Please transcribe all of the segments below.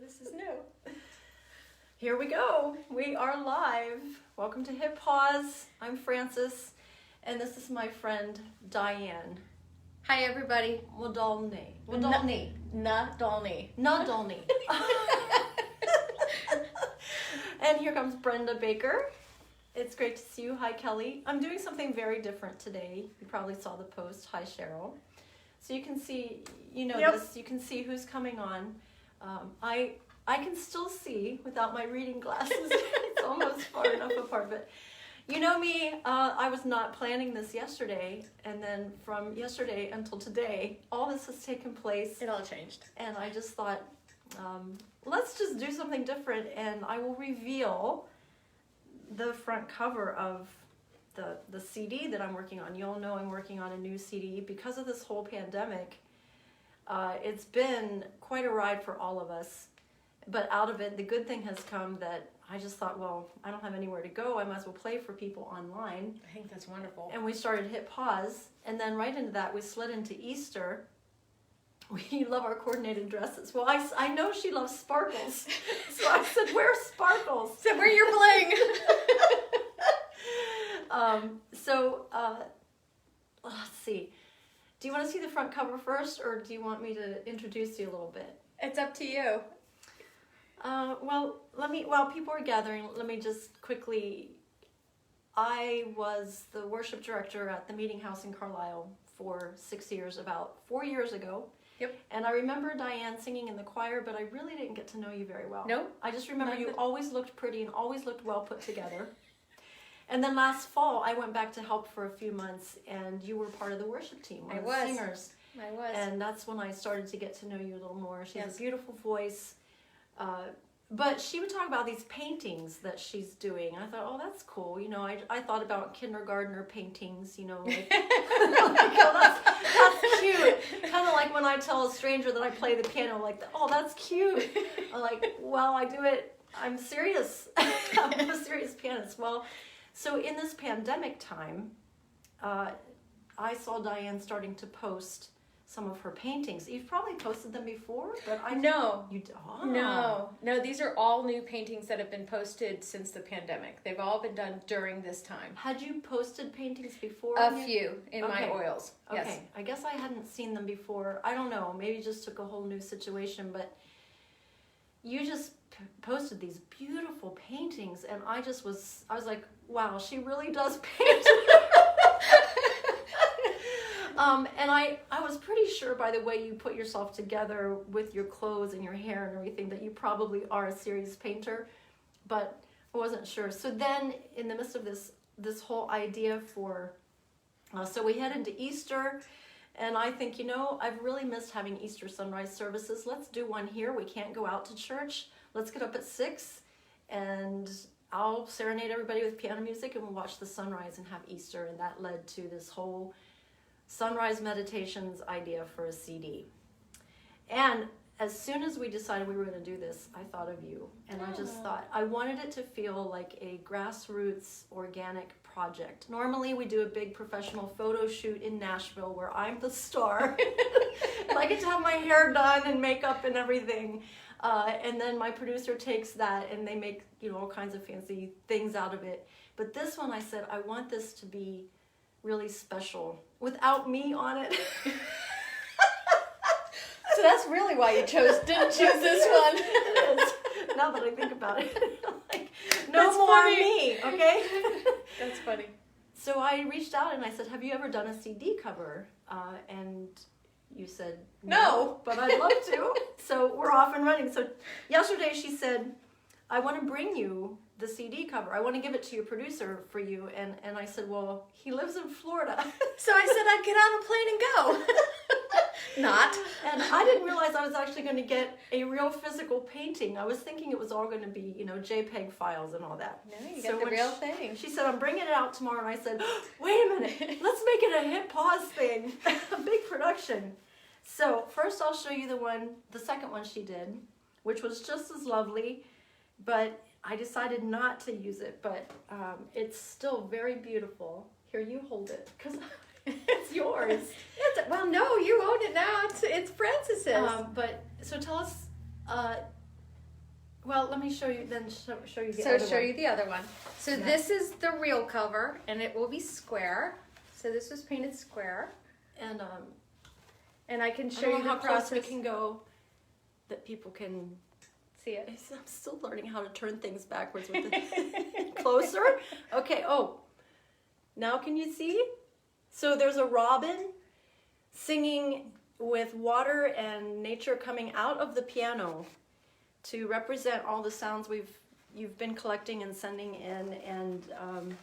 This is new. Here we go. We are live. Welcome to Hit Pause. I'm Frances, and this is my friend Diane. Hi, everybody. Wadolny. Nadolny. And here comes Brenda Baker. It's great to see you. Hi, Kelly. I'm doing something very different today. You probably saw the post. Hi, Cheryl. So you can see, this. You can see who's coming on. I can still see without my reading glasses. It's almost far enough apart, but you know me, I was not planning this yesterday, and then from yesterday until today, all this has taken place. It all changed. And I just thought, let's just do something different, and I will reveal the front cover of the CD that I'm working on. You all know I'm working on a new CD. Because of this whole pandemic, it's been quite a ride for all of us. But out of it, the good thing has come that I just thought, well, I don't have anywhere to go. I might as well play for people online. I think that's wonderful. And we started Hit Pause. And then right into that, we slid into Easter. We love our coordinated dresses. Well, I know she loves sparkles. So I said, where's sparkles? So where you're bling. Let's see. Do you want to see the front cover first, or do you want me to introduce you a little bit? It's up to you. While people are gathering, let me just quickly, I was the worship director at the Meeting House in Carlisle for 6 years, about 4 years ago. Yep. And I remember Diane singing in the choir, but I really didn't get to know you very well. Nope. I just remember you always looked pretty and always looked well put together. And then last fall, I went back to help for a few months, and you were part of the worship team, one of the singers. I was. And that's when I started to get to know you a little more. She has a beautiful voice. But she would talk about these paintings that she's doing. And I thought, oh, that's cool. I thought about kindergartner paintings, like, that's cute. Kind of like when I tell a stranger that I play the piano, like, oh, that's cute. I'm like, well, I do it. I'm serious. I'm a serious pianist. Well, so in this pandemic time, I saw Diane starting to post some of her paintings. You've probably posted them before, but No, these are all new paintings that have been posted since the pandemic. They've all been done during this time. Had you posted paintings before? A few in my oils. Okay, yes. I guess I hadn't seen them before. I don't know, maybe it just took a whole new situation, but you just posted these beautiful paintings, and I was like, wow, she really does paint. And I was pretty sure by the way you put yourself together with your clothes and your hair and everything that you probably are a serious painter, but I wasn't sure. So then in the midst of this whole idea so we head into Easter, and I think, I've really missed having Easter sunrise services. Let's do one here. We can't go out to church. Let's get up at 6 and I'll serenade everybody with piano music and we'll watch the sunrise and have Easter. And that led to this whole Sunrise Meditations idea for a CD. And as soon as we decided we were going to do this, I thought of you. And I just thought, I wanted it to feel like a grassroots organic project. Normally we do a big professional photo shoot in Nashville where I'm the star. And I get to have my hair done and makeup and everything. And then my producer takes that and they make, all kinds of fancy things out of it. But this one, I said, I want this to be really special without me on it. So that's really why you didn't choose this one. It is. Now that I think about it. Like, no That's more funny. me, okay? That's funny. So I reached out and I said, have you ever done a CD cover? And you said, no, but I'd love to. So we're off and running. So yesterday she said, I want to bring you the CD cover. I want to give it to your producer for you. And I said, well, he lives in Florida. So I said I'd get on a plane and go. Not. And I didn't realize I was actually going to get a real physical painting. I was thinking it was all going to be, JPEG files and all that. No, you got the real thing. She said, I'm bringing it out tomorrow. And I said, wait a minute, let's make it a Hit Pause thing. A big production. So first I'll show you the second one she did, which was just as lovely, but I decided not to use it, but it's still very beautiful. Here, you hold it, because it's yours. Well, no, you own it now. It's Frances's. But so tell us, Well, let me show you, then show you the So other show one. you the other one. So Yeah. this is the real cover, and it will be square. So this was painted square. And I can I show don't you know the how close we process. can go that people can See it. I'm still learning how to turn things backwards with it. Closer? Okay, oh. Now can you see? So there's a robin singing with water and nature coming out of the piano to represent all the sounds you've been collecting and sending in. And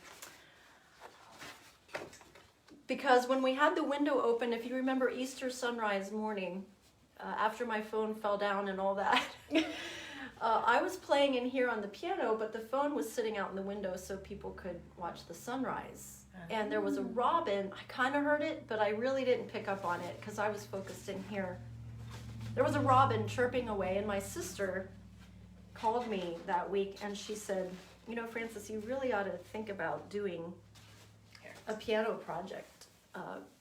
because when we had the window open, if you remember Easter sunrise morning, after my phone fell down and all that, I was playing in here on the piano, but the phone was sitting out in the window so people could watch the sunrise. And there was a robin. I kind of heard it, but I really didn't pick up on it because I was focused in here. There was a robin chirping away, and my sister called me that week and she said, you know, Frances, you really ought to think about doing a piano project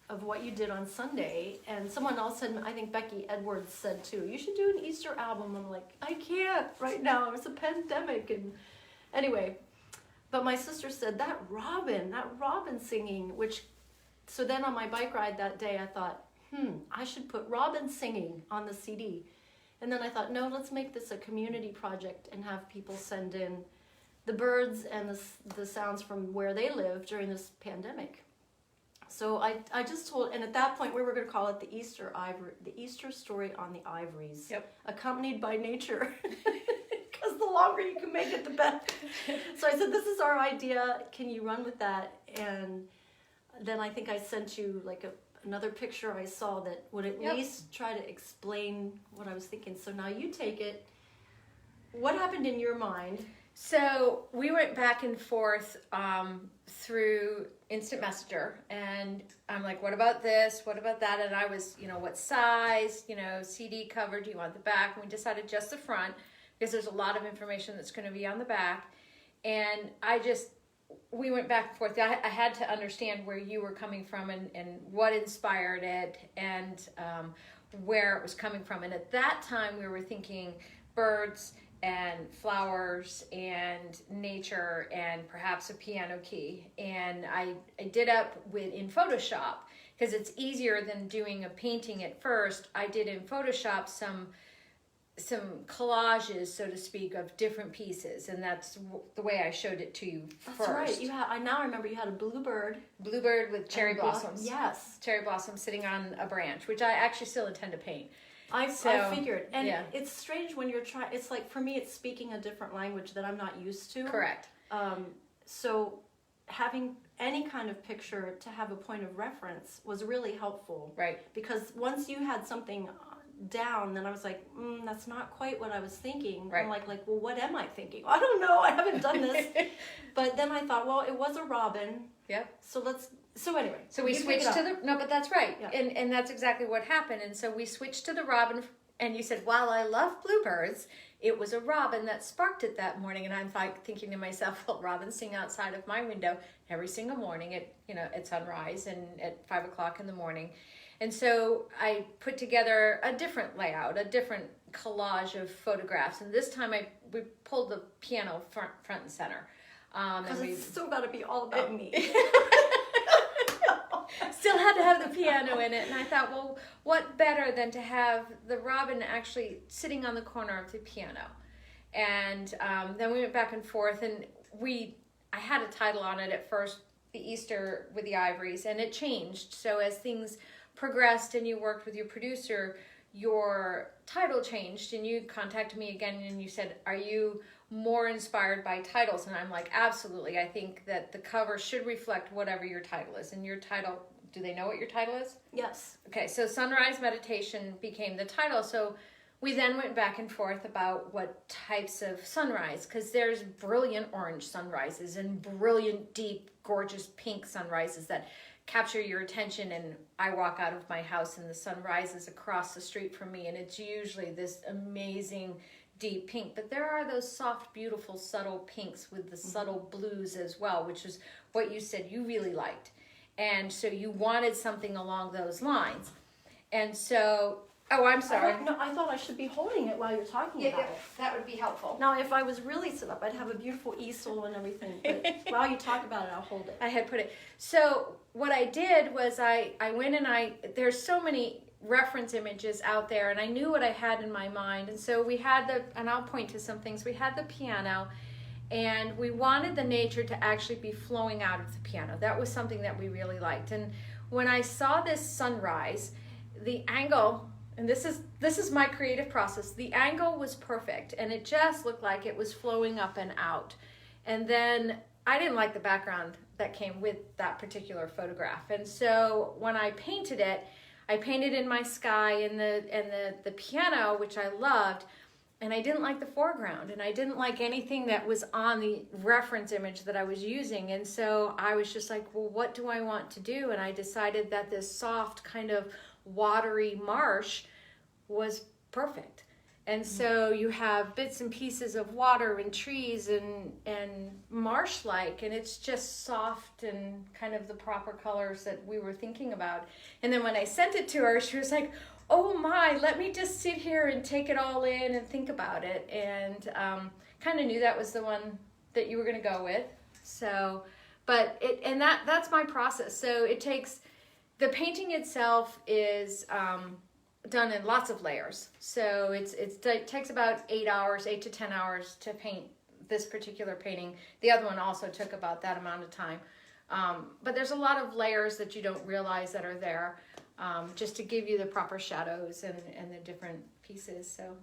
of what you did on Sunday. And someone else said, I think Becky Edwards said too, you should do an Easter album. I'm like, I can't right now, it's a pandemic. And anyway, but my sister said, that robin singing, so then on my bike ride that day I thought, I should put robin singing on the CD. And then I thought, no, let's make this a community project and have people send in the birds and the sounds from where they live during this pandemic. So I just told, and at that point we were going to call it the Easter story on the ivories, accompanied by nature, because the longer you can make it, the better. So I said, this is our idea. Can you run with that? And then I think I sent you like another picture I saw that would at least try to explain what I was thinking. So now you take it. What happened in your mind? So we went back and forth through Instant Messenger, and I'm like, what about this? What about that? And I was, what size, CD cover, do you want the back? And we decided just the front, because there's a lot of information that's going to be on the back. And we went back and forth. I had to understand where you were coming from and what inspired it and where it was coming from. And at that time we were thinking birds and flowers and nature and perhaps a piano key. And I did up in Photoshop, because it's easier than doing a painting at first. I did in Photoshop some collages, so to speak, of different pieces, and that's the way I showed it to you first. That's right. I now remember you had a bluebird with cherry blossoms. Yes. Cherry blossoms sitting on a branch, which I actually still intend to paint. I figured. And it's strange when you're trying, it's like, for me, it's speaking a different language that I'm not used to. Correct. So having any kind of picture to have a point of reference was really helpful. Right. Because once you had something down, then I was like, that's not quite what I was thinking. Right. I'm like, well, what am I thinking? I don't know. I haven't done this. But then I thought, well, it was a robin. Yep. So anyway. So we switched to but that's right. Yeah. And that's exactly what happened. And so we switched to the robin, and you said, while I love bluebirds, it was a robin that sparked it that morning. And I'm thinking to myself, well, robins sing outside of my window every single morning at sunrise and at 5 o'clock in the morning. And so I put together a different layout, a different collage of photographs. And this time we pulled the piano front and center. Because it's still got to be all about me. Still had to have the piano in it. And I thought, well, what better than to have the robin actually sitting on the corner of the piano? And then we went back and forth, and I had a title on it at first, The Easter with the Ivories, and it changed. So as things progressed and you worked with your producer, your title changed, and you contacted me again and you said, are you more inspired by titles? And I'm like, absolutely. I think that the cover should reflect whatever your title is. And your title, do they know what your title is? Yes. Okay, so Sunrise Meditation became the title. So we then went back and forth about what types of sunrise, because there's brilliant orange sunrises and brilliant, deep, gorgeous pink sunrises that capture your attention, and I walk out of my house and the sun rises across the street from me, and it's usually this amazing deep pink. But there are those soft, beautiful, subtle pinks with the subtle blues as well, which is what you said you really liked. And so you wanted something along those lines. And so Oh, I'm sorry. No, I thought I should be holding it while you're talking about it. That would be helpful. Now, if I was really set up, I'd have a beautiful easel and everything. But while you talk about it, I'll hold it. I had put it. So what I did was I went and there's so many reference images out there, and I knew what I had in my mind. And so we had and I'll point to some things. We had the piano, and we wanted the nature to actually be flowing out of the piano. That was something that we really liked. And when I saw this sunrise, the angle, and this is my creative process, the angle was perfect, and it just looked like it was flowing up and out. And then I didn't like the background that came with that particular photograph. And so when I painted it, I painted in my sky and the piano, which I loved, and I didn't like the foreground, and I didn't like anything that was on the reference image that I was using. And so I was just like, well, what do I want to do? And I decided that this soft kind of watery marsh was perfect. And so you have bits and pieces of water and trees and marsh-like, and it's just soft and kind of the proper colors that we were thinking about. And then when I sent it to her, she was like, oh my, let me just sit here and take it all in and think about it. And kind of knew that was the one that you were going to go with. So, but that's my process. So it takes, the painting itself is done in lots of layers. So it takes about 8 to 10 hours to paint this particular painting. The other one also took about that amount of time. But there's a lot of layers that you don't realize that are there, just to give you the proper shadows and the different pieces. So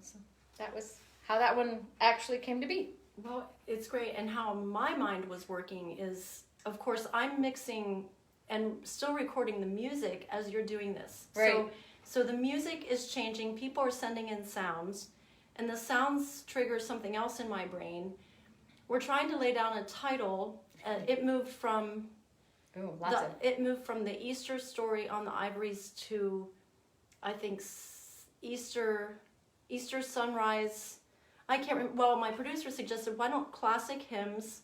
that was how that one actually came to be. Well, it's great. And how my mind was working is, of course, I'm mixing and still recording the music as you're doing this. Right. So the music is changing. People are sending in sounds, and the sounds trigger something else in my brain. We're trying to lay down a title. It moved from the Easter story on the ivories to, I think, Easter sunrise. I can't remember. Well, my producer suggested, why don't classic hymns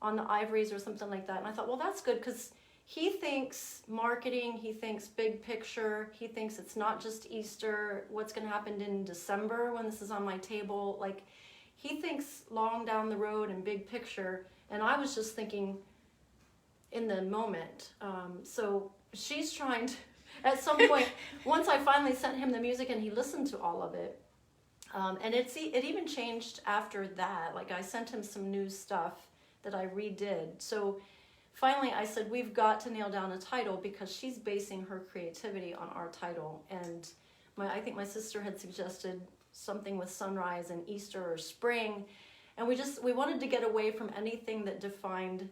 on the ivories or something like that? And I thought, well, that's good, because he thinks marketing, he thinks big picture, he thinks it's not just Easter, what's going to happen in December when this is on my table. Like, he thinks long down the road and big picture, and I was just thinking in the moment. So she's trying to, at some point, once I finally sent him the music and he listened to all of it, and it even changed after that. Like, I sent him some new stuff that I redid. So finally, I said, we've got to nail down a title, because she's basing her creativity on our title. And I think my sister had suggested something with sunrise and Easter or spring. And we wanted to get away from anything that defined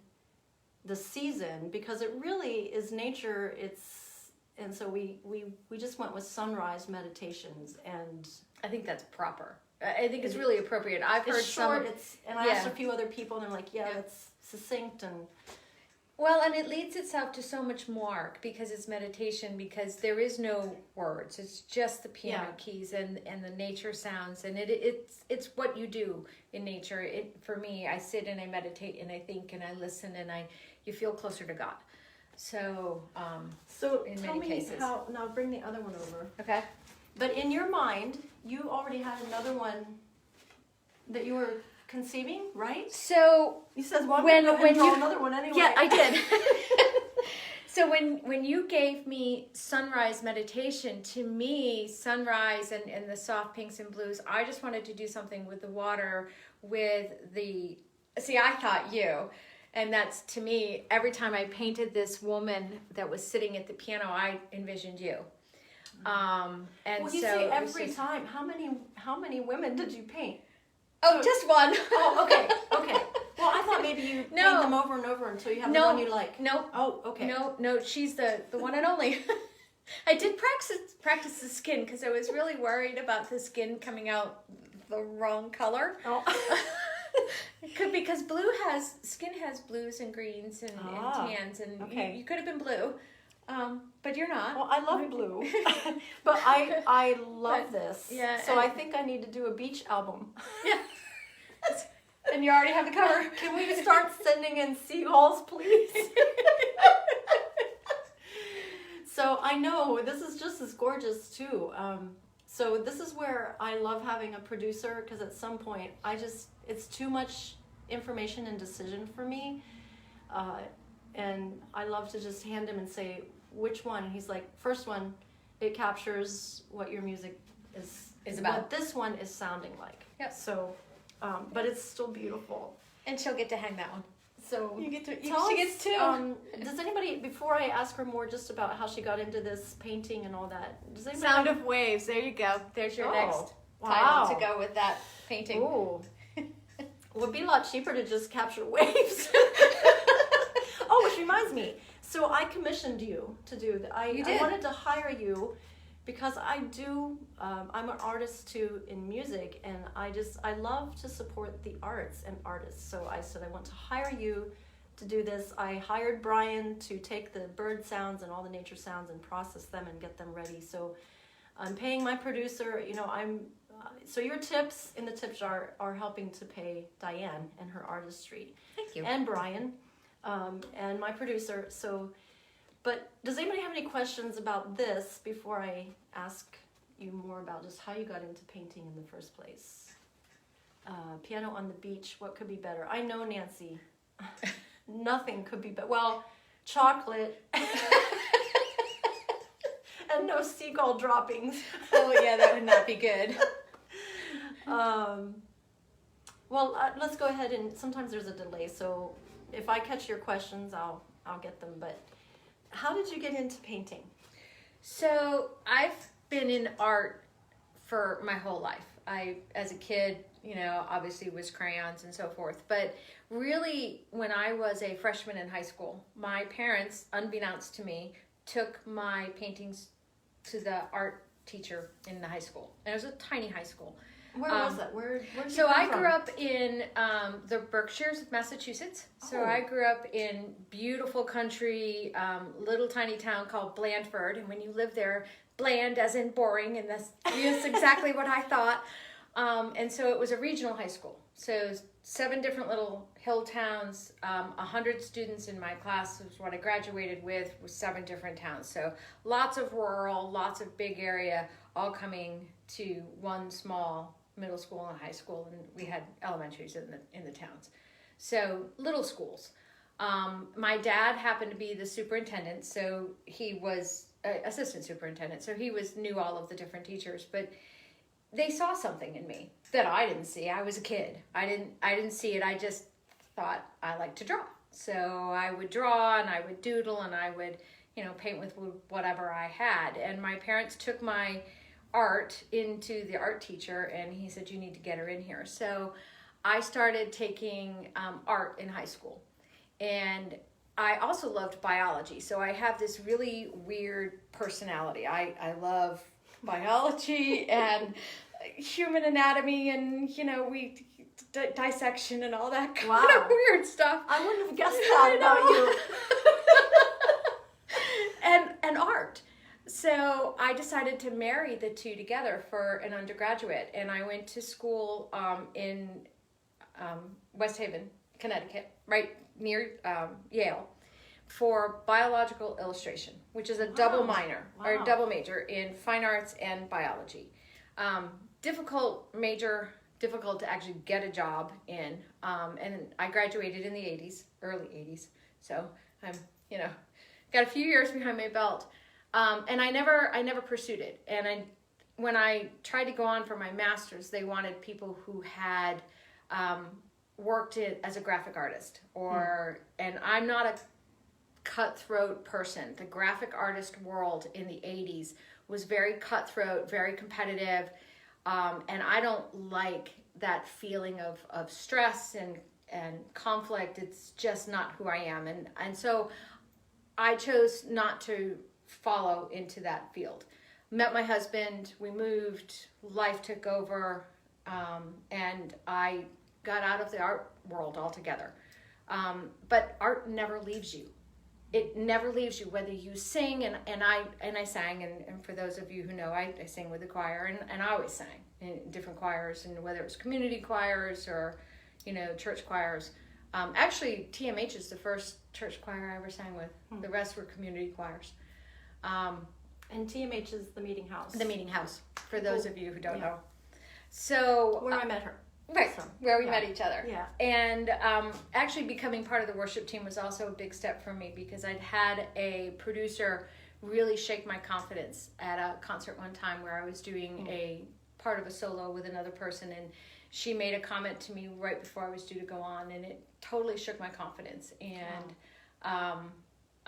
the season, because it really is nature. And so we just went with sunrise meditations. And I think that's proper. I think it's really appropriate. I've heard short, and I asked a few other people, and they're like, yeah, it's succinct and... Well, and it leads itself to so much more, because it's meditation, because there is no words. It's just the piano keys and the nature sounds, and it's what you do in nature. For me, I sit and I meditate and I think and I listen, and you feel closer to God. So in tell many me cases. Now bring the other one over. Okay. But in your mind, you already had another one that you were conceiving, right? So you said when you another one anyway. Yeah, I did. So when you gave me sunrise meditation, to me, sunrise and the soft pinks and blues, I just wanted to do something with the water, I thought you. And that's, to me, every time I painted this woman that was sitting at the piano, I envisioned you. And well, you say every time. How many women did you paint? Oh, just one. Oh, okay. Well, I thought maybe you paint them over and over until you have the one you like. No. Oh, okay. No, she's the one and only. I did practice the skin, because I was really worried about the skin coming out the wrong color. Oh. Because skin has blues and greens and tans, and you could have been blue, but you're not. Well, I love blue, but I love this. Yeah. So I think I need to do a beach album. Yeah. And you already have the cover. Can we start sending in seagulls, please? So I know this is just as gorgeous too. So this is where I love having a producer, because at some point it's too much information and decision for me. And I love to just hand him and say, which one? And he's like, first one, it captures what your music is about. What this one is sounding like. Yep. So, but it's still beautiful. And she'll get to hang that one. So You get to. tell She us, gets two. does anybody, before I ask her more just about how she got into this painting and all that, does anybody Sound of Waves. There you go. There's your next wow. title to go with that painting. Ooh. It would be a lot cheaper to just capture waves. Oh, which reminds me. So I commissioned you to do that. You did. I wanted to hire you because I do, I'm an artist too in music, and I love to support the arts and artists. So I said, I want to hire you to do this. I hired Brian to take the bird sounds and all the nature sounds and process them and get them ready. So I'm paying my producer, so your tips in the tip jar are helping to pay Diane and her artistry. Thank you. And Brian, and my producer. So, but does anybody have any questions about this before I ask you more about just how you got into painting in the first place? Piano on the beach, what could be better? I know, Nancy, nothing could be better. Well, chocolate and no seagull droppings. Oh yeah, that would not be good. Let's go ahead, and sometimes there's a delay, so if I catch your questions, I'll get them. But how did you get into painting? So I've been in art for my whole life. I, as a kid, obviously was crayons and so forth. But really, when I was a freshman in high school, my parents, unbeknownst to me, took my paintings to the art teacher in the high school. And it was a tiny high school. Where was that? Where did you So come I from? grew up in the Berkshires of Massachusetts. So I grew up in beautiful country, little tiny town called Blandford. And when you live there, bland as in boring, and that's exactly what I thought. And so it was a regional high school. So 7 different little hill towns, 100 students in my class was what I graduated with 7 different towns. So lots of rural, lots of big area, all coming to one small middle school and high school, and we had elementaries in the towns. So little schools. My dad happened to be the superintendent, so he was assistant superintendent, so he knew all of the different teachers, but they saw something in me that I didn't see. I was a kid. I didn't see it. I just thought I liked to draw. So I would draw and I would doodle and I would, paint with whatever I had. And my parents took my art into the art teacher, and he said, you need to get her in here. So I started taking art in high school, and I also loved biology. So I have this really weird personality. I love biology and human anatomy and we dissection and all that kind of weird stuff. I wouldn't have guessed that about you. and art. So I decided to marry the two together for an undergraduate, and I went to school in West Haven, Connecticut, right near Yale, for biological illustration, which is a double minor or a double major in fine arts and biology. Difficult to actually get a job in, and I graduated in the early 80s. So I'm, got a few years behind my belt. And I never pursued it. And when I tried to go on for my master's, they wanted people who had worked as a graphic artist, and I'm not a cutthroat person. The graphic artist world in the 80s was very cutthroat, very competitive, and I don't like that feeling of stress and conflict. It's just not who I am, and so I chose not to follow into that field. Met my husband, we moved, life took over, and I got out of the art world altogether. But art never leaves you. It never leaves you, whether you sing, and I sang, and for those of you who know, I sing with the choir, and I always sang in different choirs, and whether it was community choirs or, church choirs. Actually, TMH is the first church choir I ever sang with. The rest were community choirs. And TMH is the meeting house. The meeting house, for those of you who don't Yeah. know. So Where I met her. right, So, where we yeah. met each other. Yeah. And actually becoming part of the worship team was also a big step for me, because I'd had a producer really shake my confidence at a concert one time where I was doing a part of a solo with another person, and she made a comment to me right before I was due to go on, and it totally shook my confidence. And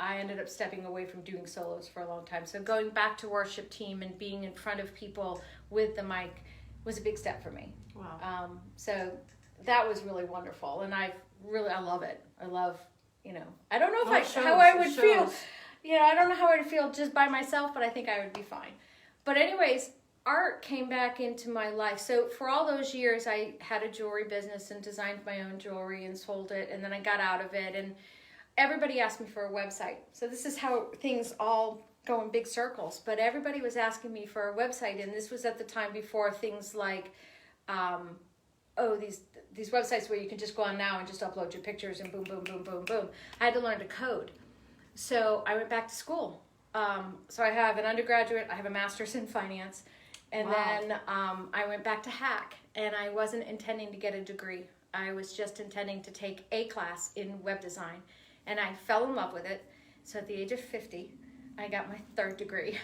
I ended up stepping away from doing solos for a long time. So going back to worship team and being in front of people with the mic was a big step for me. Wow. So that was really wonderful, and I love it. I love, I don't know if how I would feel. I don't know how I would feel just by myself, but I think I would be fine. But anyways, art came back into my life. So for all those years, I had a jewelry business and designed my own jewelry and sold it, and then I got out of it, and everybody asked me for a website. So this is how things all go in big circles. But everybody was asking me for a website, and this was at the time before things like, these websites where you can just go on now and just upload your pictures and boom, boom, boom, boom, boom. I had to learn to code. So I went back to school. So I have an undergraduate, I have a master's in finance, and then I went back to hack, and I wasn't intending to get a degree. I was just intending to take a class in web design, and I fell in love with it. So at the age of 50, I got my third degree.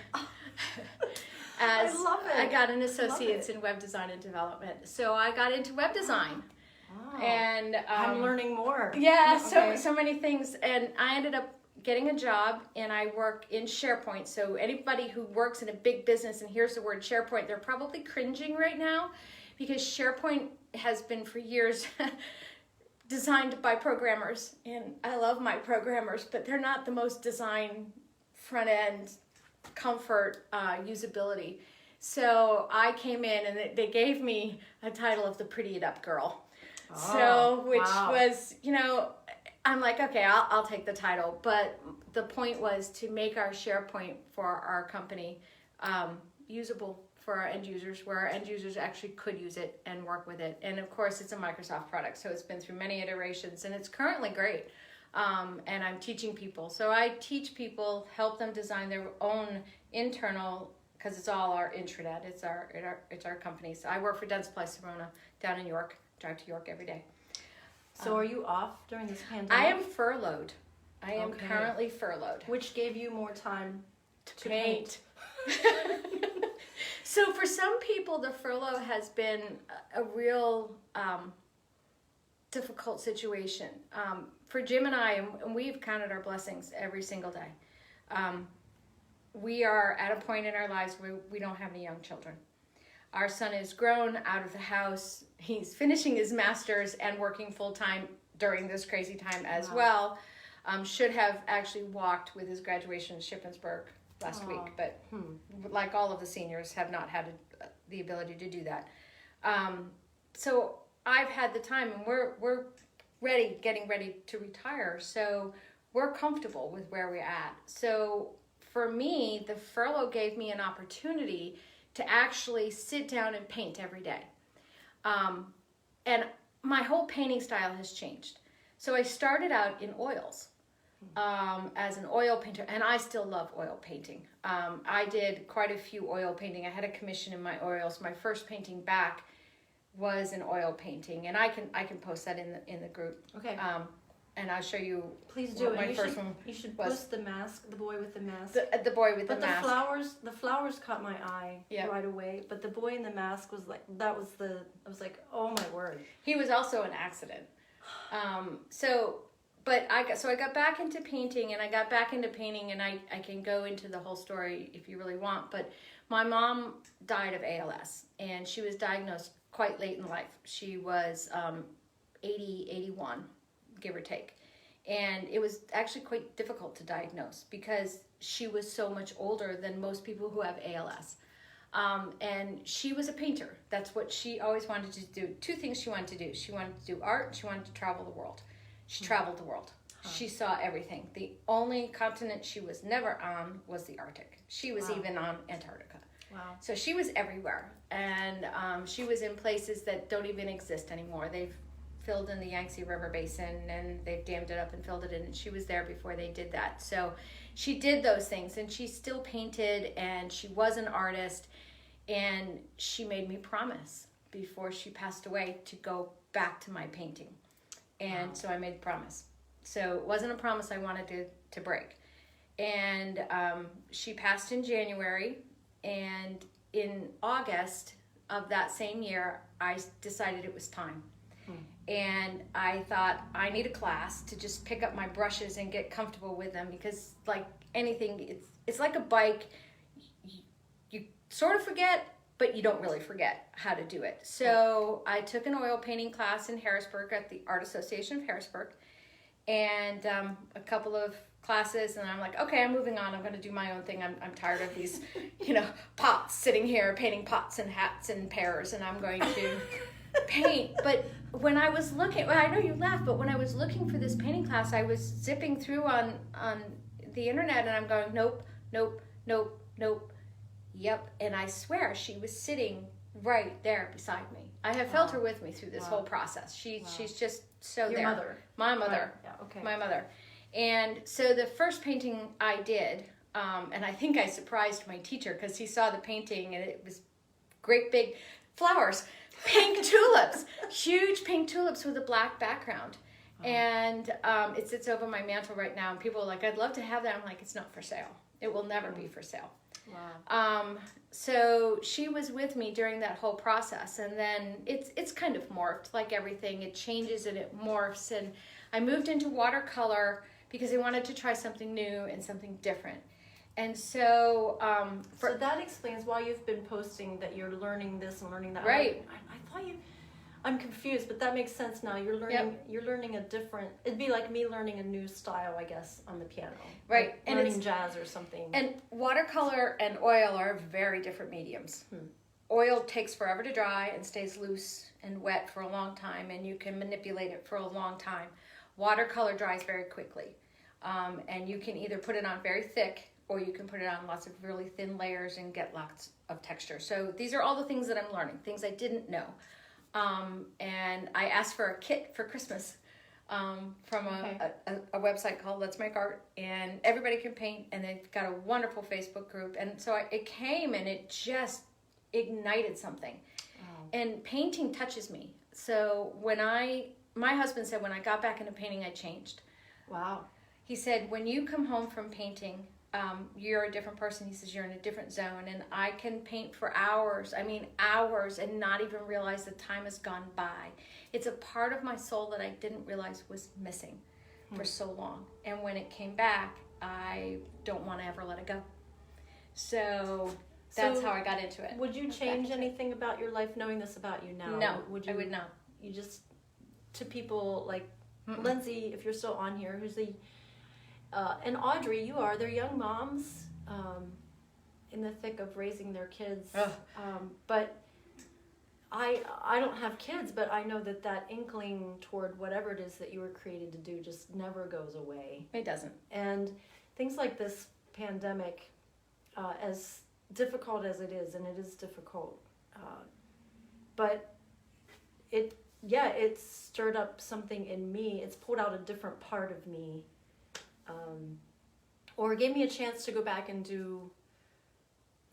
I love it. I got an associate's in web design and development. So I got into web design. Wow. And I'm learning more. Yeah, Okay. so many things. And I ended up getting a job, and I work in SharePoint. So anybody who works in a big business and hears the word SharePoint, they're probably cringing right now, because SharePoint has been for years designed by programmers. And I love my programmers, but they're not the most design front end comfort usability. So I came in, and they gave me a title of the Pretty It Up Girl. Which was, I'm like, okay, I'll take the title. But the point was to make our SharePoint for our company usable for our end users, where our end users actually could use it and work with it. And of course, it's a Microsoft product, so it's been through many iterations, and it's currently great. And I'm teaching people. So I teach people, help them design their own internal, because it's all our intranet. It's our company. So I work for Dentsply Sirona down in York. Drive to York every day. So are you off during this pandemic? I am furloughed. I am Okay. currently furloughed. Which gave you more time to paint. So for some people, the furlough has been a real difficult situation. For Jim and I, and we've counted our blessings every single day. We are at a point in our lives where we don't have any young children. Our son is grown, out of the house. He's finishing his master's and working full-time during this crazy time as well. Should have actually walked with his graduation in Shippensburg last week, but like all of the seniors, have not had the ability to do that. So I've had the time, and we're getting ready to retire. So we're comfortable with where we're at. So for me, the furlough gave me an opportunity to actually sit down and paint every day. And my whole painting style has changed. So I started out in oils as an oil painter, and I still love oil painting. I did quite a few oil painting. I had a commission in my oils. My first painting back was an oil painting, and I can post that in the group. Okay. And I'll show you. Please do. what my first one You should was. post the mask, the boy with the mask. The boy with But the mask. the flowers caught my eye right away. But the boy in the mask was like, I was like, oh my word. He was also an accident. I got back into painting, and I can go into the whole story if you really want. But my mom died of ALS, and she was diagnosed quite late in life. She was 81, give or take. And it was actually quite difficult to diagnose because she was so much older than most people who have ALS. And she was a painter. That's what she always wanted to do. Two things she wanted to do. She wanted to do art, and she wanted to travel the world. She traveled the world. She saw everything. The only continent she was never on was the Arctic. She was even on Antarctica. Wow. So she was everywhere. And she was in places that don't even exist anymore. They've filled in the Yangtze River Basin, and they've dammed it up and filled it in, and she was there before they did that. So she did those things, and she still painted, and she was an artist, and she made me promise before she passed away to go back to my painting. And so I made the promise. So it wasn't a promise I wanted to break. And she passed in January, and in August of that same year, I decided it was time. And I thought, I need a class to just pick up my brushes and get comfortable with them, because like anything, it's like a bike. You sort of forget, but you don't really forget how to do it. So I took an oil painting class in Harrisburg at the Art Association of Harrisburg, and a couple of classes, and I'm like, okay, I'm moving on. I'm going to do my own thing. I'm tired of these, pots sitting here painting pots and hats and pears, and I'm going to paint. But when I was looking, well, I know you laugh, but when I was looking for this painting class, I was zipping through on the internet, and I'm going, nope, nope, nope, nope. Yep. And I swear she was sitting right there beside me. I have felt her with me through this whole process. She's just so Your there. mother. My mother. Yeah, okay. My mother. And so the first painting I did, and I think I surprised my teacher because he saw the painting, and it was great big flowers, pink tulips, huge pink tulips with a black background. And it sits over my mantle right now, and people are like, I'd love to have that. I'm like, it's not for sale. It will never be for sale. Wow. So she was with me during that whole process, and then it's kind of morphed like everything. It changes and it morphs, and I moved into watercolor because I wanted to try something new and something different. And so so that explains why you've been posting that you're learning this and learning that. Right. I thought I'm confused, but that makes sense now. You're learning a different, it'd be like me learning a new style, I guess, on the piano. Right. Like and learning jazz or something. And watercolor and oil are very different mediums. Oil takes forever to dry and stays loose and wet for a long time, and you can manipulate it for a long time. Watercolor dries very quickly. And you can either put it on very thick, or you can put it on lots of really thin layers and get lots of texture. So these are all the things that I'm learning, things I didn't know. And I asked for a kit for Christmas from a website called Let's Make Art, and everybody can paint, and they've got a wonderful Facebook group. And so it came, and it just ignited something. And painting touches me. So my husband said when I got back into painting, I changed. Wow. He said, when you come home from painting, you're a different person. He says, you're in a different zone, and I can paint for hours, and not even realize the time has gone by. It's a part of my soul that I didn't realize was missing for so long. And when it came back, I don't want to ever let it go. So that's how I got into it. Would you change anything about your life knowing this about you now? No, I would not. You just, to people like Lindsay, if you're still on here, who's the and Audrey, they're young moms in the thick of raising their kids. But I don't have kids, but I know that inkling toward whatever it is that you were created to do just never goes away. It doesn't. And things like this pandemic, as difficult as it is, and it is difficult, but it stirred up something in me. It's pulled out a different part of me. Or gave me a chance to go back and do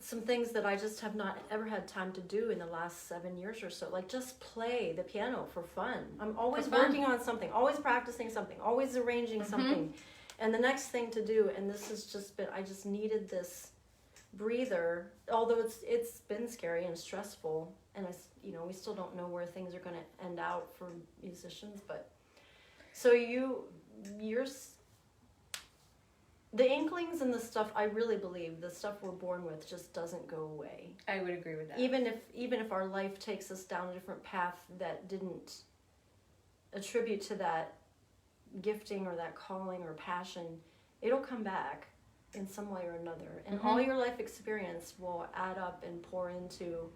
some things that I just have not ever had time to do in the last 7 years or so. Like just play the piano for fun. I'm always working on something, always practicing something, always arranging something. And the next thing to do, and this has just been, I just needed this breather, although it's been scary and stressful, and we still don't know where things are going to end out for musicians, but so you're the inklings and the stuff, I really believe the stuff we're born with just doesn't go away. I would agree with that. Even if our life takes us down a different path that didn't attribute to that gifting or that calling or passion, it'll come back in some way or another. And all your life experience will add up and pour into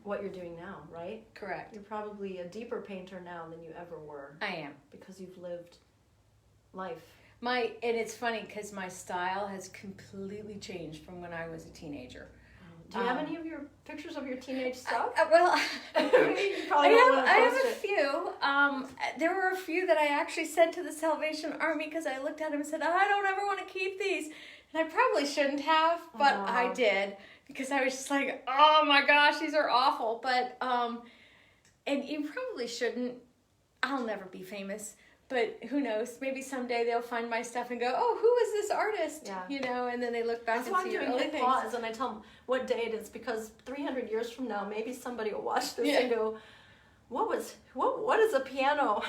what you're doing now, right? Correct. You're probably a deeper painter now than you ever were. I am. Because you've lived life. And it's funny because my style has completely changed from when I was a teenager. Do you have any of your pictures of your teenage stuff? Well, You probably don't want to I have post a it. few. There were a few that I actually sent to the Salvation Army because I looked at them and said, I don't ever want to keep these. And I probably shouldn't have, but I did because I was just like, oh my gosh, these are awful. But, and you probably shouldn't. I'll never be famous. But who knows? Maybe someday they'll find my stuff and go, "Oh, who is this artist?" Yeah. You know, and then they look back That's and why I'm see doing early hit things. pause, and I tell them what day it is, because 300 years from now, maybe somebody will watch this Yeah. and go, what is a piano?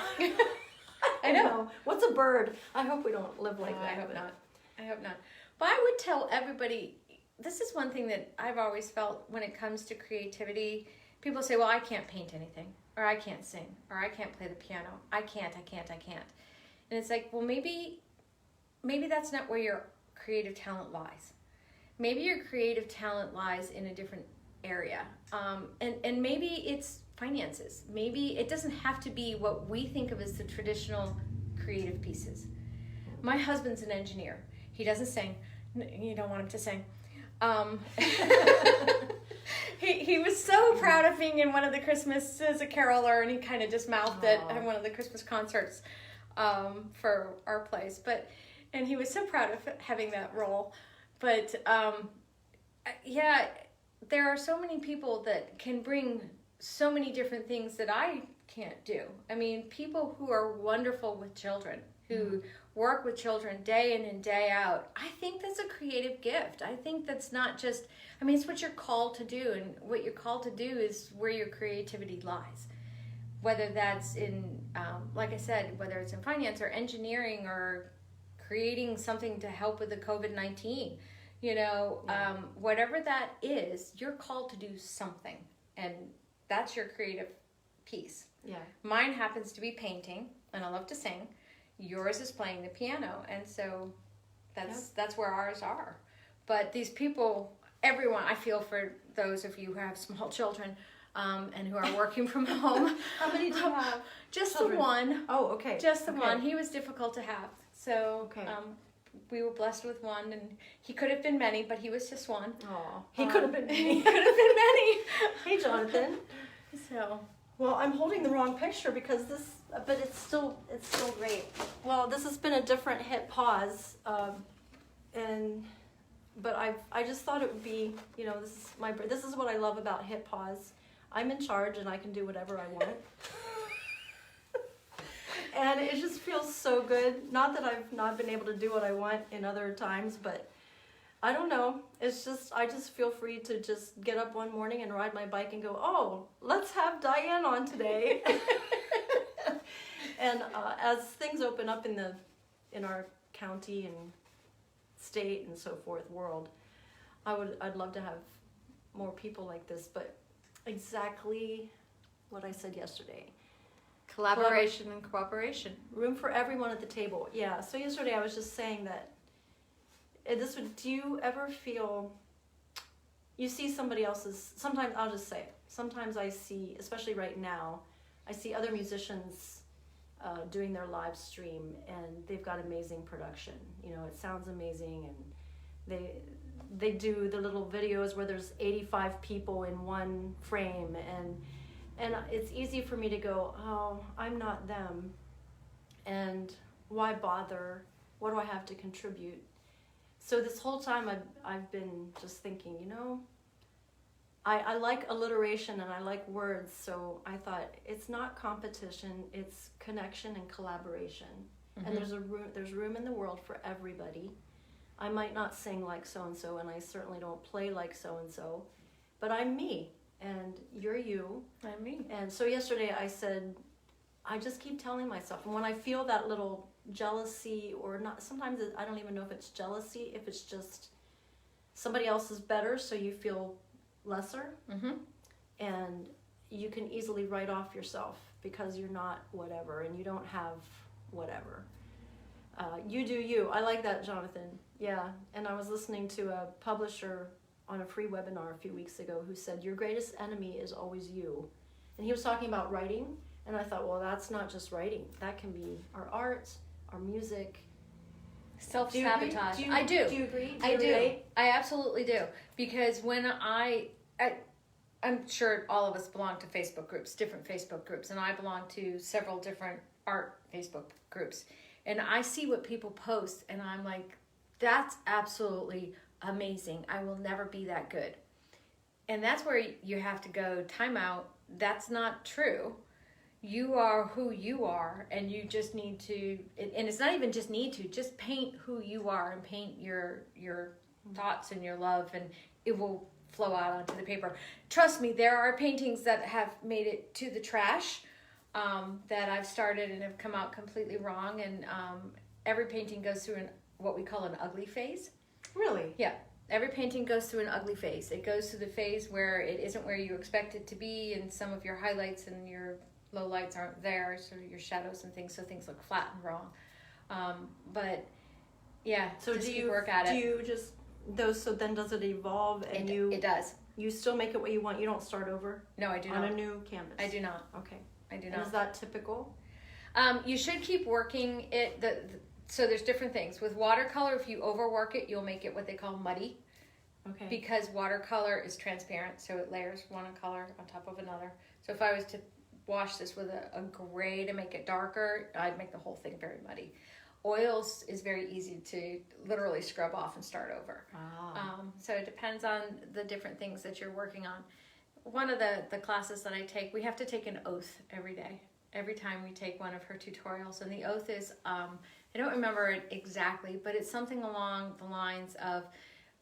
I know. What's a bird? I hope we don't live like No, that. I hope not. I hope not. But I would tell everybody, this is one thing that I've always felt when it comes to creativity. People say, well, I can't paint anything, or I can't sing, or I can't play the piano. I can't. And it's like, well, maybe that's not where your creative talent lies. Maybe your creative talent lies in a different area. And maybe it's finances. Maybe it doesn't have to be what we think of as the traditional creative pieces. My husband's an engineer. He doesn't sing. You don't want him to sing. He was so proud of being in one of the Christmas as a caroler, and he kind of just mouthed it at one of the Christmas concerts for our place. And he was so proud of having that role. But yeah, there are so many people that can bring so many different things that I can't do. I mean, people who are wonderful with children, who work with children day in and day out. I think that's a creative gift. I think that's not just, I mean, it's what you're called to do, and what you're called to do is where your creativity lies. Whether that's in, like I said, whether it's in finance or engineering or creating something to help with the COVID-19, whatever that is, you're called to do something, and that's your creative piece. Yeah. Mine happens to be painting, and I love to sing. Yours is playing the piano, and so that's where ours are. But these people, everyone, I feel for those of you who have small children and who are working from home. How many do you have? Just Children. the one. Oh, okay. Just the one. He was difficult to have. So Okay. we were blessed with one, and he could have been many, but he was just one. Oh, he could have been He me. could have been many. Hey, Jonathan. So. Well, I'm holding the wrong picture because but it's still great. Well, this has been a different hit pause, but I just thought it would be, this is what I love about hit pause. I'm in charge and I can do whatever I want. And it just feels so good. Not that I've not been able to do what I want in other times, but I don't know. It's just, I just feel free to just get up one morning and ride my bike and go, oh, let's have Diane on today. And as things open up in our county and state and so forth world, I'd love to have more people like this, but exactly what I said yesterday. Collaboration and cooperation. Room for everyone at the table. Yeah. So yesterday I was just saying that do you ever feel you see somebody else's, sometimes I'll just say it, sometimes I see, especially right now, I see other musicians doing their live stream, and they've got amazing production. It sounds amazing, and they do the little videos where there's 85 people in one frame, and it's easy for me to go, oh, I'm not them, and why bother? What do I have to contribute? So this whole time I've been just thinking, I like alliteration and I like words, so I thought it's not competition, it's connection and collaboration. Mm-hmm. And there's room in the world for everybody. I might not sing like so-and-so, and I certainly don't play like so-and-so, but I'm me, and you're you. I'm me. And so yesterday I said, I just keep telling myself, and when I feel that little jealousy, or not, sometimes I don't even know if it's jealousy, if it's just somebody else is better, so you feel lesser, mm-hmm. and you can easily write off yourself because you're not whatever, and you don't have whatever. You do you. I like that, Jonathan. Yeah, and I was listening to a publisher on a free webinar a few weeks ago who said, your greatest enemy is always you. And he was talking about writing, and I thought, well, that's not just writing. That can be our art, our music, self-sabotage. Do you, I do. Do you agree? I do. relate? I absolutely do. Because when I'm sure all of us belong to Facebook groups, different Facebook groups, and I belong to several different art Facebook groups. And I see what people post, and I'm like, that's absolutely amazing. I will never be that good. And that's where you have to go, time out. That's not true. You are who you are, and you just need to, and it's not even just need to, just paint who you are and paint your thoughts and your love, and it will flow out onto the paper. Trust me, there are paintings that have made it to the trash that I've started and have come out completely wrong, and every painting goes through what we call an ugly phase. Really? Yeah. Every painting goes through an ugly phase. It goes through the phase where it isn't where you expect it to be, and some of your highlights and your low lights aren't there, so your shadows and things, so things look flat and wrong. But yeah, So just do keep you work at it. Do you just those? So then does it evolve and It does. you still make it what you want? You don't start over No, I do on not. a new canvas. I do not. Okay. I do And not. is that typical? You should keep working it. So there's different things. With watercolor, if you overwork it, you'll make it what they call muddy. Okay. Because watercolor is transparent, so it layers one color on top of another. So if I was to wash this with a gray to make it darker, I'd make the whole thing very muddy. Oils is very easy to literally scrub off and start over. So it depends on the different things that you're working on. One of the classes that I take, we have to take an oath every day. Every time we take one of her tutorials. And the oath is, I don't remember it exactly, but it's something along the lines of,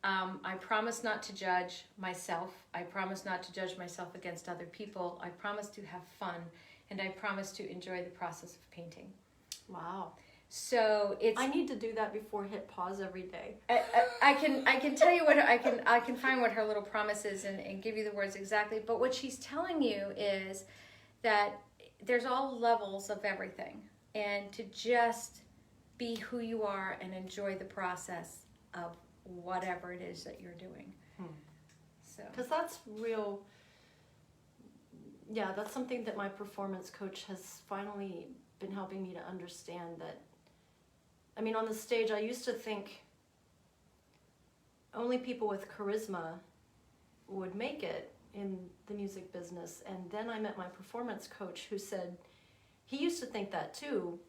I promise not to judge myself. I promise not to judge myself against other people. I promise to have fun, and I promise to enjoy the process of painting. Wow. So it's. I need to do that before hit pause every day. I can tell you what I can find what her little promise is and give you the words exactly. But what she's telling you is that there's all levels of everything, and to just be who you are and enjoy the process of whatever it is that you're doing. So Because that's real. Yeah, that's something that my performance coach has finally been helping me to understand. That, I mean, on the stage, I used to think only people with charisma would make it in the music business. And then I met my performance coach who said he used to think that too,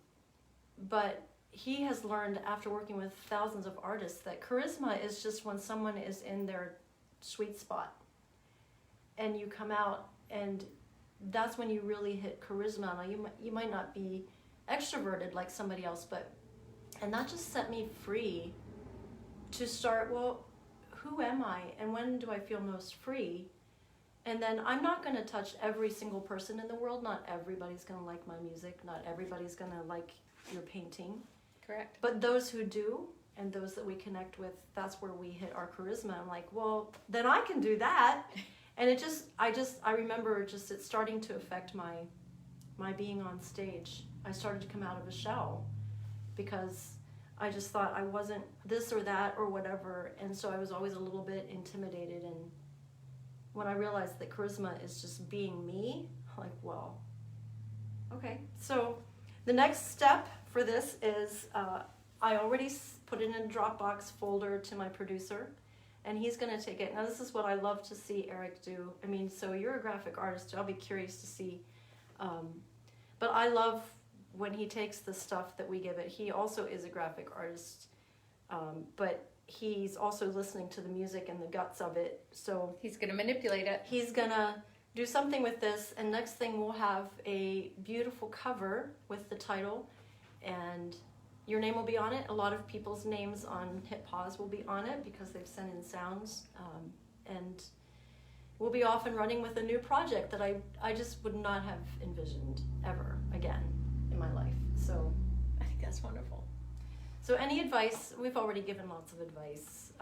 but he has learned after working with thousands of artists that charisma is just when someone is in their sweet spot and you come out, and that's when you really hit charisma. Now you might not be extroverted like somebody else, and that just set me free to start, well, who am I and when do I feel most free? And then I'm not going to touch every single person in the world. Not everybody's going to like my music. Not everybody's going to like your painting. correct. But those who do, and those that we connect with, that's where we hit our charisma. I'm like, well, then I can do that. And I remember just it starting to affect my being on stage. I started to come out of a shell because I just thought I wasn't this or that or whatever. And so I was always a little bit intimidated. And when I realized that charisma is just being me, I'm like, well, okay. So the next step for this is I already put it in a Dropbox folder to my producer, and he's going to take it. Now, this is what I love to see Eric do. I mean, so you're a graphic artist. I'll be curious to see. But I love when he takes the stuff that we give it. He also is a graphic artist, but he's also listening to the music and the guts of it. So He's going to manipulate it. he's going to do something with this, and next thing we'll have a beautiful cover with the title, and your name will be on it. A lot of people's names on Hit Pause will be on it because they've sent in sounds, and we'll be off and running with a new project that I just would not have envisioned ever again in my life. So I think that's wonderful. So any advice? We've already given lots of advice.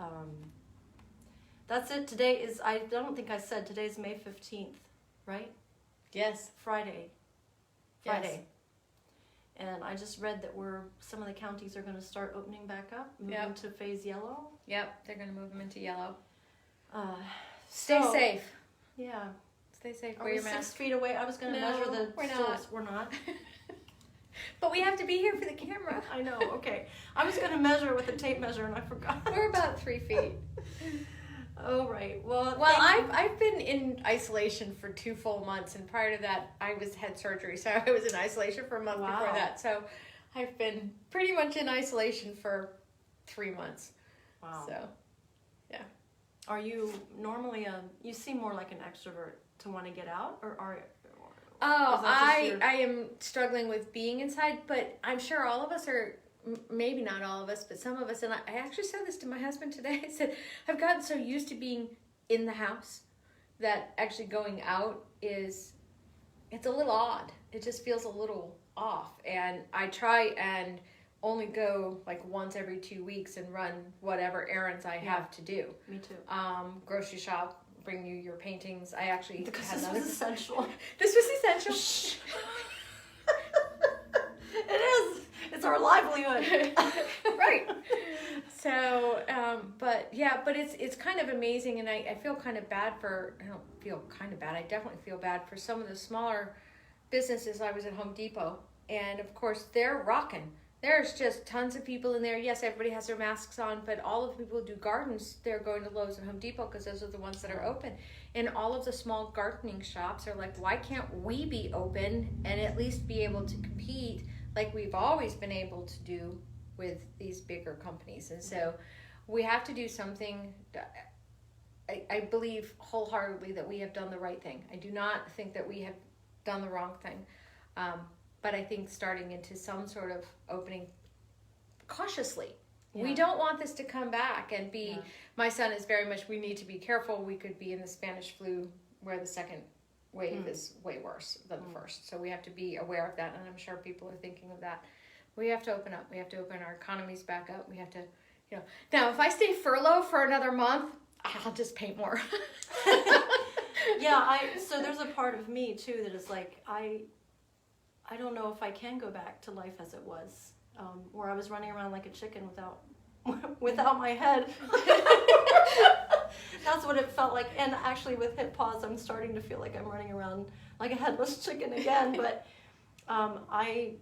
That's it. Today is, I don't think I said, today's May 15th, right? Yes. Friday. Yes. And I just read that some of the counties are going to start opening back up, moving Yep. to phase yellow. Yep, they're going to move them into yellow. Stay Safe. Yeah. Stay safe. Are Wear we your 6 mask. feet away? I was going to No, measure the we're stools. not. We're not. But we have to be here for the camera. I know, okay. I was going to measure with a tape measure and I forgot. We're about 3 feet. Oh, right. Well, I've been in isolation for 2 full months, and prior to that, I had surgery, so I was in isolation for a month before that. So I've been pretty much in isolation for 3 months. Wow. So, yeah. Are you normally you seem more like an extrovert to want to get out, or are? Oh, I am struggling with being inside, but I'm sure all of us are. Maybe not all of us, but some of us, and I actually said this to my husband today. I said, I've gotten so used to being in the house that actually going out it's a little odd. It just feels a little off. And I try and only go like once every 2 weeks and run whatever errands I have to do. Me too. Grocery shop, bring you your paintings. I actually because had this was essential. This was essential. It is. It's our livelihood. Right. So, but it's kind of amazing, and I feel kind of bad I don't feel kind of bad, I definitely feel bad for some of the smaller businesses. I was at Home Depot, and of course they're rocking. There's just tons of people in there. Yes, everybody has their masks on, but all of the people who do gardens, they're going to Lowe's and Home Depot because those are the ones that are open. And all of the small gardening shops are like, why can't we be open and at least be able to compete like we've always been able to do with these bigger companies? And so we have to do something. I believe wholeheartedly that we have done the right thing. I do not think that we have done the wrong thing. But I think starting into some sort of opening cautiously. Yeah. We don't want this to come back and be, my son is very much, we need to be careful. We could be in the Spanish flu where the second wave is way worse than the first. So we have to be aware of that, and I'm sure people are thinking of that. We have to open up. We have to open our economies back up. We have to, Now, if I stay furloughed for another month, I'll just paint more. So there's a part of me, too, that is like, I don't know if I can go back to life as it was, where I was running around like a chicken without my head. That's what it felt like. And actually with hip pause, I'm starting to feel like I'm running around like a headless chicken again. But I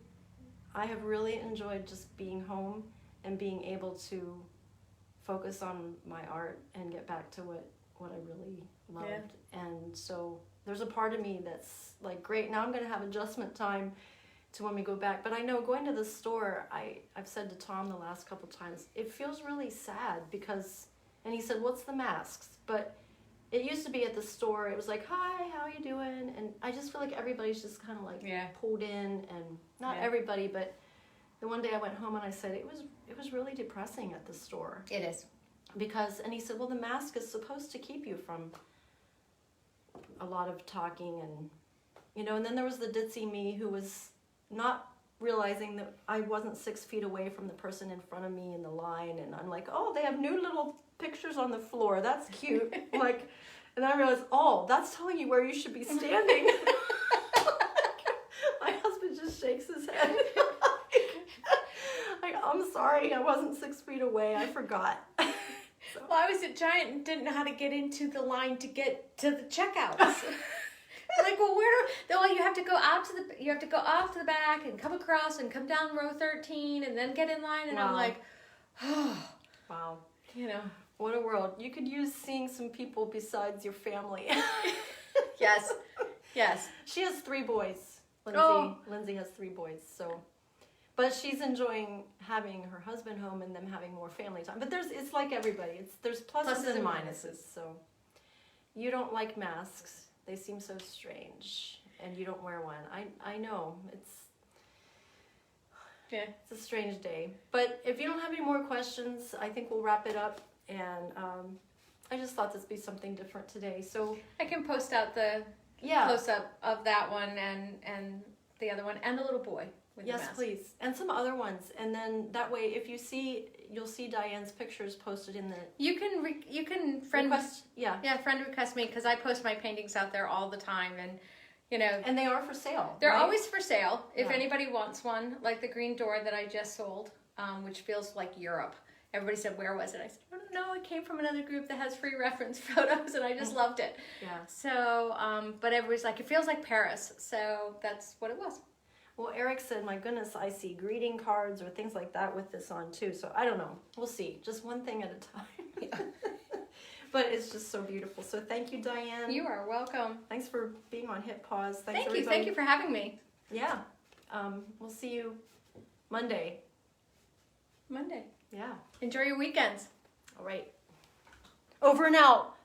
have really enjoyed just being home and being able to focus on my art and get back to what I really loved. Yeah. And so there's a part of me that's like, great, now I'm going to have adjustment time to when we go back. But I know going to the store, I've said to Tom the last couple times, it feels really sad because, and he said, what's the masks? But it used to be at the store, it was like, hi, how are you doing? And I just feel like everybody's just kind of like pulled in, and not everybody, but the one day I went home and I said, it was really depressing at the store. It is. Because, and he said, well, the mask is supposed to keep you from a lot of talking and, and then there was the ditzy me who was not realizing that I wasn't 6 feet away from the person in front of me in the line, and I'm like, oh, they have new little pictures on the floor, that's cute. Like, and I realized, oh, that's telling you where you should be standing. My husband just shakes his head. Like, I'm sorry, I wasn't 6 feet away, I forgot. So. Well, I was at Giant and didn't know how to get into the line to get to the checkouts. Like, well, you have to go out to the back and come across and come down row 13 and then get in line. And I'm like, oh, wow, what a world. You could use seeing some people besides your family. Yes. She has 3 boys. Lindsay has 3 boys, so. But she's enjoying having her husband home and them having more family time. But it's like everybody. There's pluses and minuses. So you don't like masks. They seem so strange. And you don't wear one. I know. It's a strange day. But if you don't have any more questions, I think we'll wrap it up. And I just thought this would be something different today. So I can post out the close-up of that one and the other one and the little boy. Yes, please. And some other ones. And then that way, if you'll see Diane's pictures posted in the... You can friend request. Friend request me, because I post my paintings out there all the time. And, And they are for sale. They're always for sale. If anybody wants one, like the green door that I just sold, which feels like Europe. Everybody said, where was it? I said, I don't know. It came from another group that has free reference photos, and I just loved it. Yeah. So, but everybody's like, it feels like Paris. So that's what it was. Well, Eric said, my goodness, I see greeting cards or things like that with this on too. So I don't know. We'll see. Just one thing at a time. But it's just so beautiful. So thank you, Diane. You are welcome. Thanks for being on Hip Pause. Thanks, Thank you. everybody. Thank you for having me. Yeah. We'll see you Monday. Monday. Yeah. Enjoy your weekends. All right. Over and out.